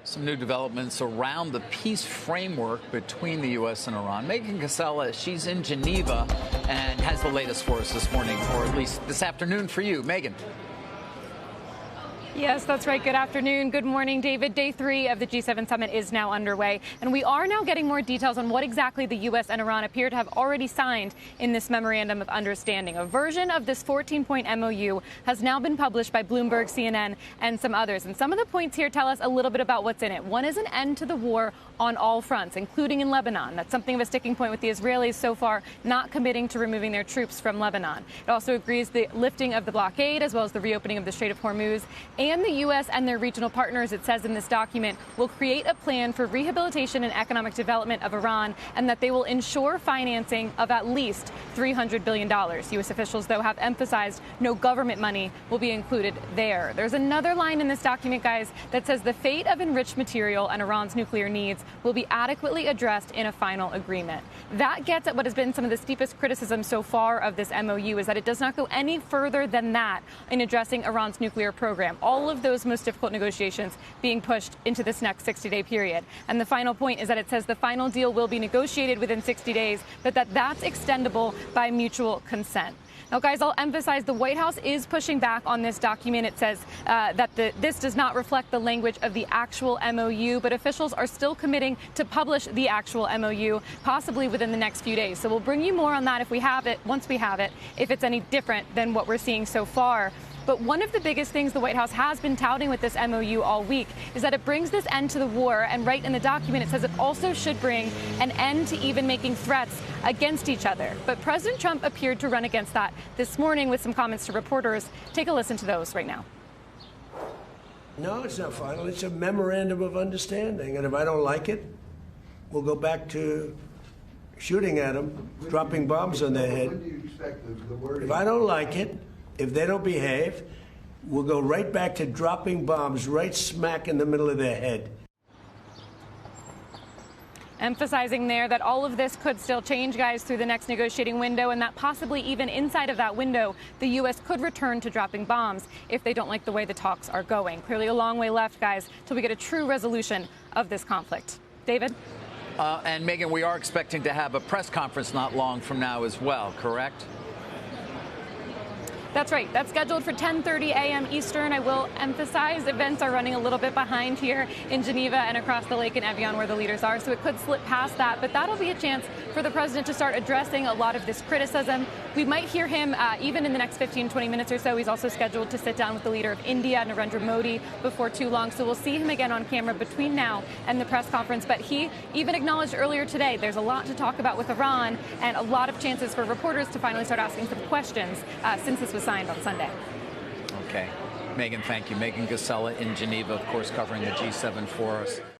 Some new developments around the peace framework between the U.S. and Iran. Megan Casella, she's in Geneva and has the latest for us this morning, or at least this afternoon for you. Megan. Yes, that's right. Good afternoon. Good morning, David. Day 3 of the G7 summit is now underway, and we are now getting more details on what exactly the U.S. and Iran appear to have already signed in this memorandum of understanding. A version of this 14-point MOU has now been published by Bloomberg, CNN, and some others. And some of the points here tell us a little bit about what's in it. One is an end to the war on all fronts, including in Lebanon. That's something of a sticking point with the Israelis so far not committing to removing their troops from Lebanon. It also agrees the lifting of the blockade as well as the reopening of the Strait of Hormuz. And the U.S. and their regional partners, it says in this document, will create a plan for rehabilitation and economic development of Iran, and that they will ensure financing of at least $300 billion. U.S. officials, though, have emphasized no government money will be included there. There's another line in this document, guys, that says the fate of enriched material and Iran's nuclear needs will be adequately addressed in a final agreement. That gets at what has been some of the steepest criticism so far of this MOU, is that it does not go any further than that in addressing Iran's nuclear program. All of those most difficult negotiations being pushed into this next 60-day period. And the final point is that it says the final deal will be negotiated within 60 days, but that's extendable by mutual consent. Now, guys, I'll emphasize the White House is pushing back on this document. It says that this does not reflect the language of the actual MOU, but officials are still committing to publish the actual MOU, possibly within the next few days. So we'll bring you more on that if we have it, once we have it, if it's any different than what we're seeing so far. But one of the biggest things the White House has been touting with this MOU all week is that it brings this end to the war. And right in the document, it says it also should bring an end to even making threats against each other. But President Trump appeared to run against that this morning with some comments to reporters. Take a listen to those right now. No, it's not final. It's a memorandum of understanding. And if I don't like it, we'll go back to shooting at them, dropping bombs on their head. When do you expect the word? If I don't like it, if they don't behave, we'll go right back to dropping bombs right smack in the middle of their head. Emphasizing there that all of this could still change, guys, through the next negotiating window, and that possibly even inside of that window, the U.S. could return to dropping bombs if they don't like the way the talks are going. Clearly a long way left, guys, till we get a true resolution of this conflict. David? And Megan, we are expecting to have a press conference not long from now as well, correct? That's right. That's scheduled for 10:30 a.m. Eastern. I will emphasize events are running a little bit behind here in Geneva and across the lake in Evian where the leaders are, so it could slip past that. But that'll be a chance for the president to start addressing a lot of this criticism. We might hear him even in the next 15, 20 minutes or so. He's also scheduled to sit down with the leader of India, Narendra Modi, before too long. So we'll see him again on camera between now and the press conference. But he even acknowledged earlier today there's a lot to talk about with Iran and a lot of chances for reporters to finally start asking some questions since this was signed on Sunday. Okay. Megan, thank you. Megan Casella in Geneva, of course, covering the G7 for us.